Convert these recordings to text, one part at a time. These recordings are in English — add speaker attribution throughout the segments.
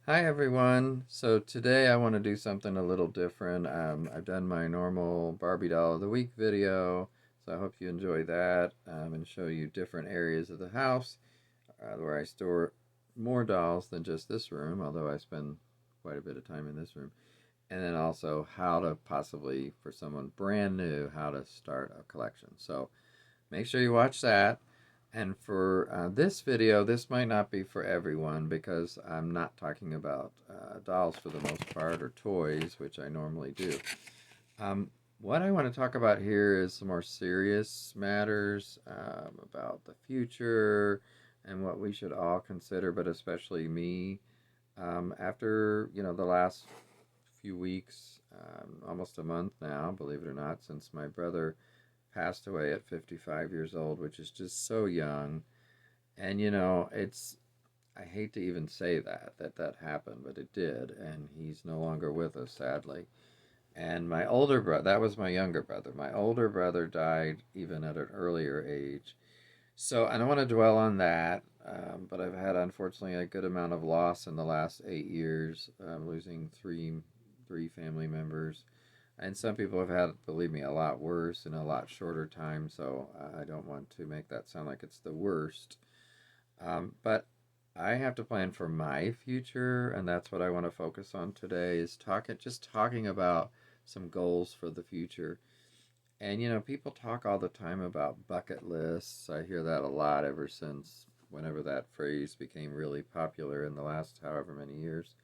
Speaker 1: Hi everyone. So today I want to do something a little different. I've done my normal Barbie doll of the week video, so I hope you enjoy that and show you different areas of the house where I store more dolls than just this room, although I spend quite a bit of time in this room. And then also how to possibly, for someone brand new, how to start a collection. So make sure you watch that. And for this video, this might not be for everyone because I'm not talking about dolls for the most part or toys, which I normally do. Um, what I want to talk about here is some more serious matters about the future and what we should all consider, but especially me. After the last few weeks, almost a month now, believe it or not, since my brother passed away at 55 years old, which is just so young. And I hate to even say that happened, but it did, and he's no longer with us, sadly. And my older brother, that was my younger brother. My older brother died even at an earlier age. So I don't want to dwell on that, but I've had unfortunately a good amount of loss in the last 8 years, losing three family members, and some people have had, believe me, a lot worse in a lot shorter time. So I don't want to make that sound like it's the worst. But I have to plan for my future, and that's what I want to focus on today. Is talking about some goals for the future. And people talk all the time about bucket lists. I hear that a lot ever since whenever that phrase became really popular in the last however many years.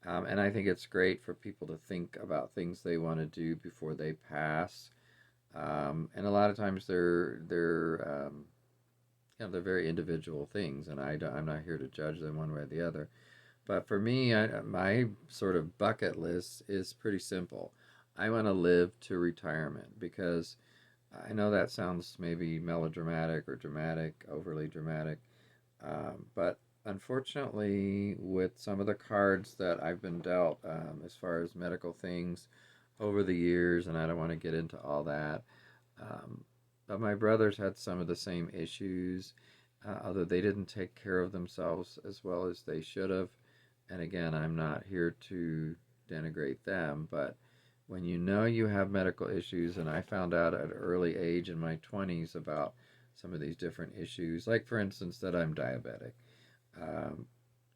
Speaker 1: And I think it's great for people to think about things they want to do before they pass. And a lot of times they're very individual things, and I'm not here to judge them one way or the other. But for me, my sort of bucket list is pretty simple. I want to live to retirement because I know that sounds maybe melodramatic or dramatic, overly dramatic, but unfortunately, with some of the cards that I've been dealt as far as medical things over the years, and I don't want to get into all that, um, but my brothers had some of the same issues, although they didn't take care of themselves as well as they should have. And again, I'm not here to denigrate them, but when you know you have medical issues, and I found out at an early age in my 20s about some of these different issues, like for instance, that I'm diabetic, um,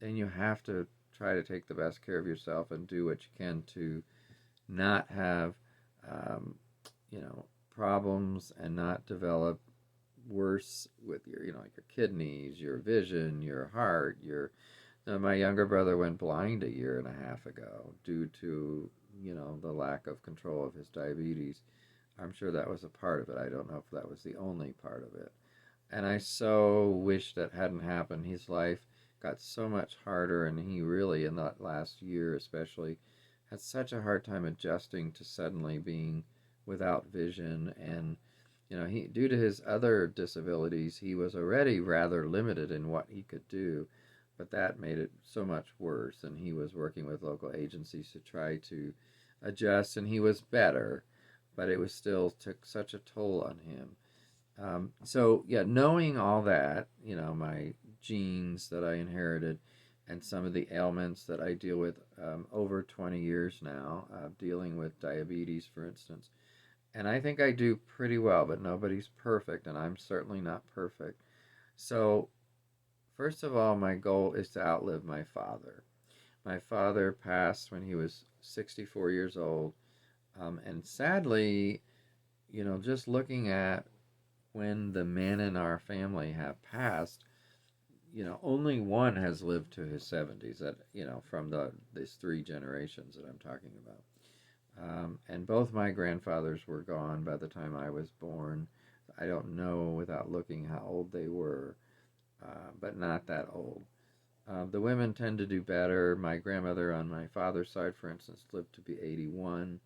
Speaker 1: then you have to try to take the best care of yourself and do what you can to not have, um, you know, problems and not develop worse with like your kidneys, your vision, your heart, your. Now, my younger brother went blind a year and a half ago due to the lack of control of his diabetes. I'm sure that was a part of it. I don't know if that was the only part of it. And I so wish that hadn't happened. His life got so much harder, and he really, in that last year especially, had such a hard time adjusting to suddenly being without vision. And he, due to his other disabilities, he was already rather limited in what he could do, but that made it so much worse. And he was working with local agencies to try to adjust, and he was better, but it was still took such a toll on him. So yeah, knowing all that, my genes that I inherited, and some of the ailments that I deal with over 20 years now, dealing with diabetes, for instance, and I think I do pretty well, but nobody's perfect, and I'm certainly not perfect. So first of all, my goal is to outlive my father. My father passed when he was 64 years old, and sadly, just looking at when the men in our family have passed, only one has lived to his 70s. That from these three generations that I'm talking about, and both my grandfathers were gone by the time I was born. I don't know without looking how old they were, but not that old. The women tend to do better. My grandmother on my father's side, for instance, lived to be 81.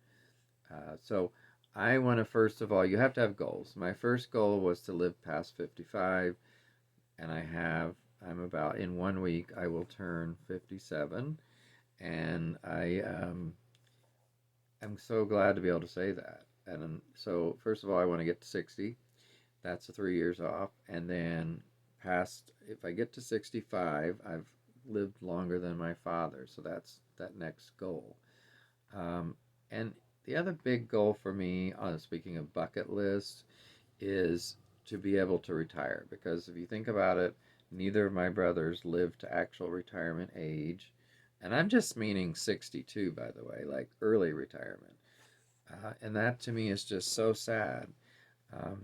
Speaker 1: So I want to, first of all, you have to have goals. My first goal was to live past 55, and I'm about, in 1 week, I will turn 57. And I'm so glad to be able to say that. And so, first of all, I want to get to 60. That's 3 years off. And then, if I get to 65, I've lived longer than my father. So that's that next goal. Um, and the other big goal for me, speaking of bucket list, is to be able to retire. Because if you think about it, neither of my brothers lived to actual retirement age. And I'm just meaning 62, by the way, like early retirement. And that to me is just so sad.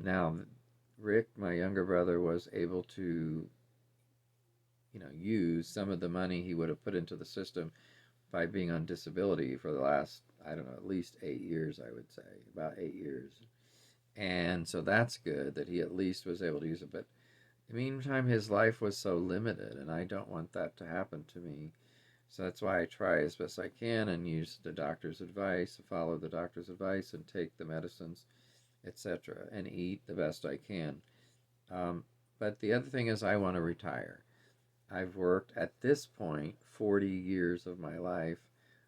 Speaker 1: Now, Rick, my younger brother, was able to, use some of the money he would have put into the system by being on disability for the last, I don't know, at least 8 years, I would say, about 8 years. And so that's good that he at least was able to use it. But in the meantime, his life was so limited, and I don't want that to happen to me. So that's why I try as best I can and use the doctor's advice, follow the doctor's advice, and take the medicines, etc., and eat the best I can. Um, but the other thing is, I want to retire. I've worked at this point 40 years of my life,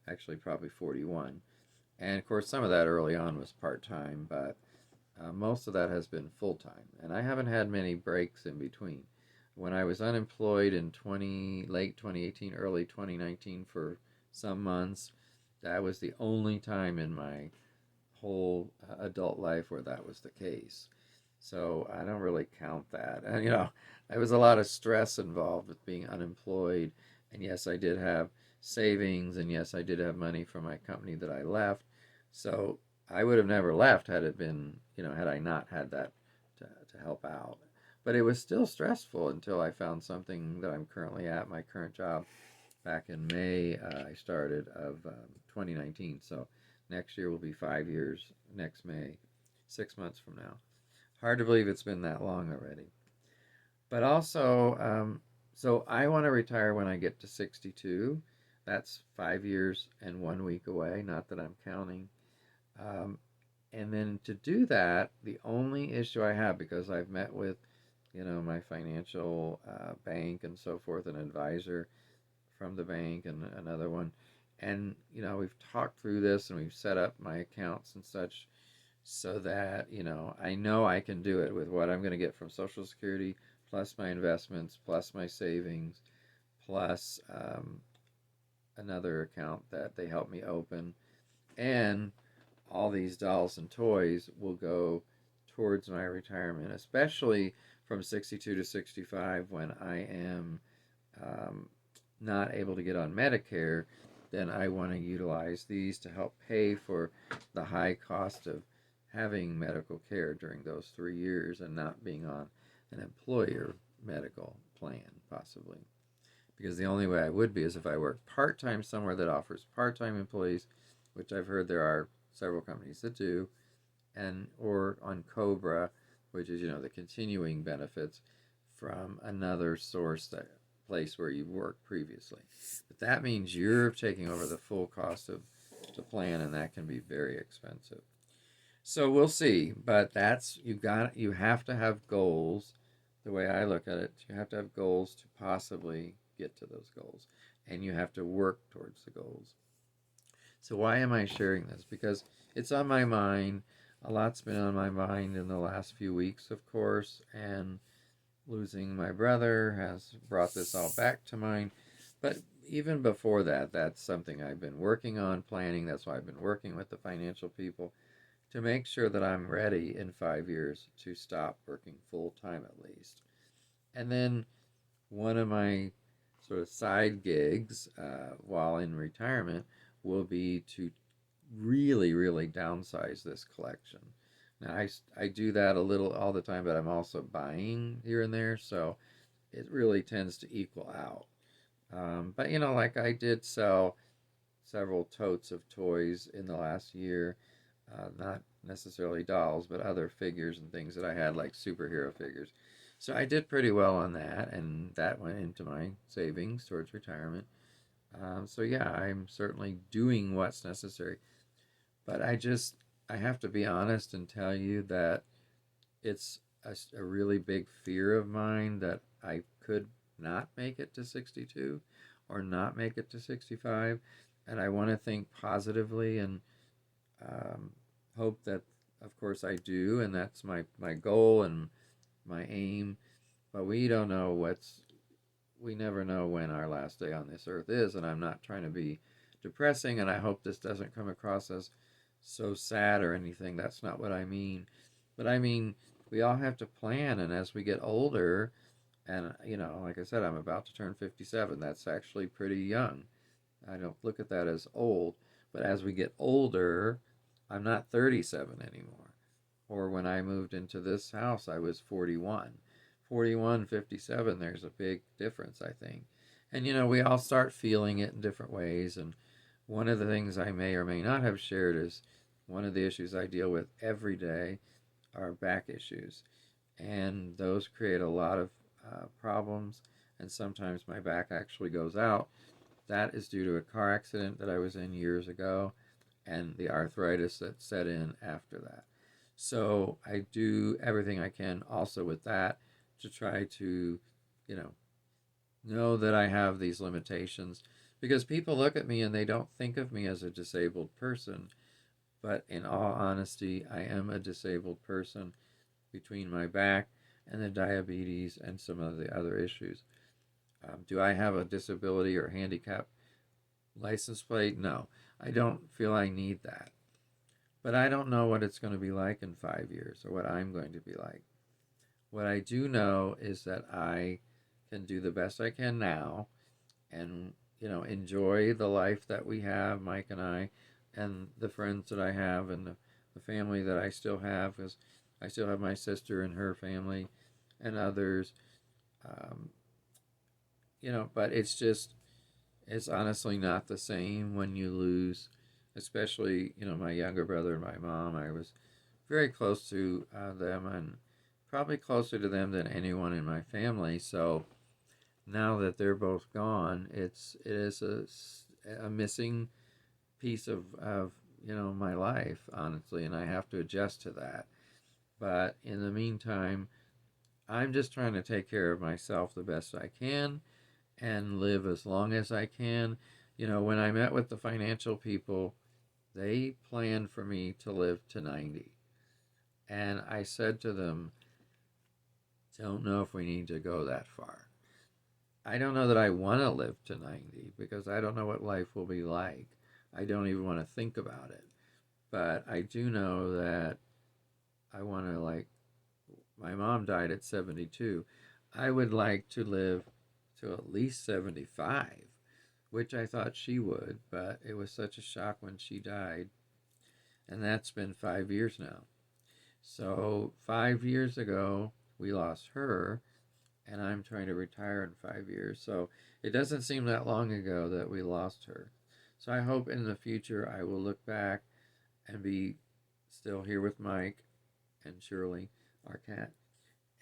Speaker 1: actually, probably 41. And of course, some of that early on was part time, but most of that has been full time. And I haven't had many breaks in between. When I was unemployed in late 2018, early 2019 for some months, that was the only time in my whole adult life where that was the case. So I don't really count that. And there was a lot of stress involved with being unemployed. And yes, I did have savings, and yes, I did have money from my company that I left. So I would have never left had it been, had I not had that to help out. But it was still stressful until I found something that I'm currently at, my current job. Back in May, I started of 2019. So next year will be 5 years next May, 6 months from now. Hard to believe it's been that long already. But also, so I want to retire when I get to 62. That's 5 years and 1 week away. Not that I'm counting. Um, and then to do that, the only issue I have, because I've met with, my financial bank and so forth, an advisor from the bank and another one, and we've talked through this and we've set up my accounts and such so that I know I can do it with what I'm going to get from Social Security, plus my investments, plus my savings, plus another account that they help me open, and all these dolls and toys will go towards my retirement, especially from 62 to 65 when I am um, not able to get on Medicare. Then I want to utilize these to help pay for the high cost of having medical care during those 3 years and not being on an employer medical plan, possibly. Because the only way I would be is if I work part time somewhere that offers part time employees, which I've heard there are several companies that do, and or on Cobra, which is the continuing benefits from another source, that place where you've worked previously. But that means you're taking over the full cost of the plan, and that can be very expensive. So we'll see, but you have to have goals. The way I look at it, you have to have goals to possibly get to those goals, and you have to work towards the goals. So why am I sharing this? Because it's on my mind. A lot's been on my mind in the last few weeks, of course, and losing my brother has brought this all back to mind. But even before that, that's something I've been working on, planning. That's why I've been working with the financial people to make sure that I'm ready in 5 years to stop working full time at least. And then one of my sort of side gigs while in retirement will be to really, really downsize this collection. Now, I do that a little all the time, but I'm also buying here and there, so it really tends to equal out. But, like I did sell several totes of toys in the last year, not necessarily dolls, but other figures and things that I had, like superhero figures. So I did pretty well on that, and that went into my savings towards retirement. So yeah, I'm certainly doing what's necessary. But I have to be honest and tell you that it's a really big fear of mine that I could not make it to 62 or not make it to 65. And I want to think positively and um, hope that, of course, I do. And that's my goal and my aim. But we don't know we never know when our last day on this earth is, and I'm not trying to be depressing, and I hope this doesn't come across as so sad or anything. That's not what I mean. But I mean, we all have to plan, and as we get older, and like I said, I'm about to turn 57. That's actually pretty young. I don't look at that as old. But as we get older, I'm not 37 anymore. Or when I moved into this house, I was 41. 41, 57, there's a big difference, I think. And we all start feeling it in different ways. And one of the things I may or may not have shared is one of the issues I deal with every day are back issues. And those create a lot of problems. And sometimes my back actually goes out. That is due to a car accident that I was in years ago and the arthritis that set in after that. So I do everything I can also with that to try to, you know that I have these limitations, because people look at me and they don't think of me as a disabled person. But in all honesty, I am a disabled person between my back and the diabetes and some of the other issues. Do I have a disability or handicap license plate? No, I don't feel I need that. But I don't know what it's going to be like in 5 years or what I'm going to be like. What I do know is that I can do the best I can now and, enjoy the life that we have, Mike and I, and the friends that I have, and the family that I still have, because I still have my sister and her family and others. Um, but it's honestly not the same when you lose, especially, my younger brother and my mom. I was very close to them, and probably closer to them than anyone in my family. So now that they're both gone, it is a missing piece of my life, honestly, and I have to adjust to that. But in the meantime, I'm just trying to take care of myself the best I can and live as long as I can. When I met with the financial people, they planned for me to live to 90. And I said to them, don't know if we need to go that far. I don't know that I want to live to 90 because I don't know what life will be like. I don't even want to think about it. But I do know that I want to, like, my mom died at 72. I would like to live to at least 75, which I thought she would, but it was such a shock when she died. And that's been 5 years now. So 5 years ago, we lost her, and I'm trying to retire in 5 years. So it doesn't seem that long ago that we lost her. So I hope in the future I will look back and be still here with Mike and Shirley, our cat,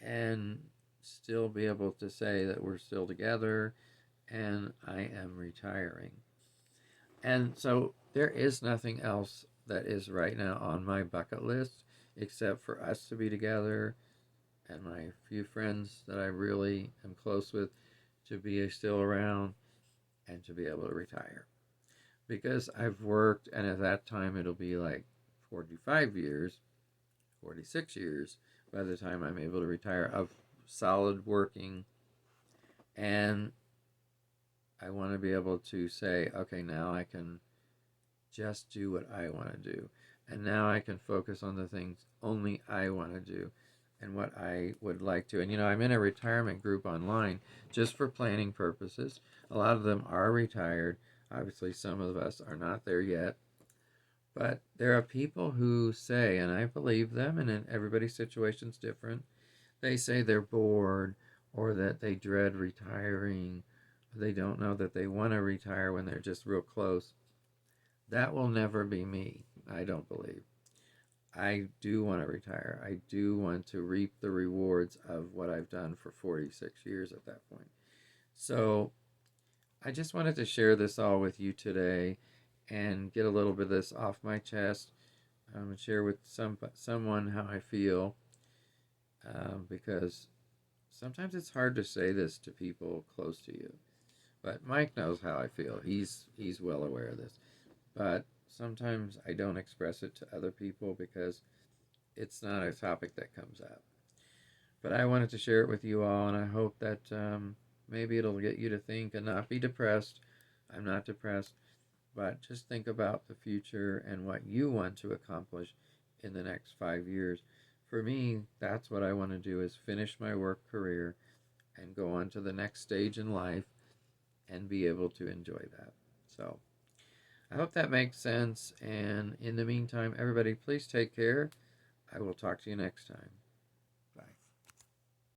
Speaker 1: and still be able to say that we're still together and I am retiring. And so there is nothing else that is right now on my bucket list except for us to be together and my few friends that I really am close with to be still around and to be able to retire. Because I've worked, and at that time it'll be like 45 years, 46 years by the time I'm able to retire of solid working. And I want to be able to say, okay, now I can just do what I want to do. And now I can focus on the things only I want to do and what I would like to. And I'm in a retirement group online just for planning purposes. A lot of them are retired. Obviously, some of us are not there yet. But there are people who say, and I believe them, and everybody's situation's different, they say they're bored or that they dread retiring. Or they don't know that they want to retire when they're just real close. That will never be me, I don't believe. I do want to retire. I do want to reap the rewards of what I've done for 46 years at that point. So I just wanted to share this all with you today and get a little bit of this off my chest and share with someone how I feel, because sometimes it's hard to say this to people close to you. But Mike knows how I feel. He's well aware of this. But sometimes I don't express it to other people because it's not a topic that comes up. But I wanted to share it with you all, and I hope that maybe it'll get you to think and not be depressed. I'm not depressed, but just think about the future and what you want to accomplish in the next 5 years. For me, that's what I want to do, is finish my work career and go on to the next stage in life and be able to enjoy that. So I hope that makes sense. And in the meantime, everybody, please take care. I will talk to you next time.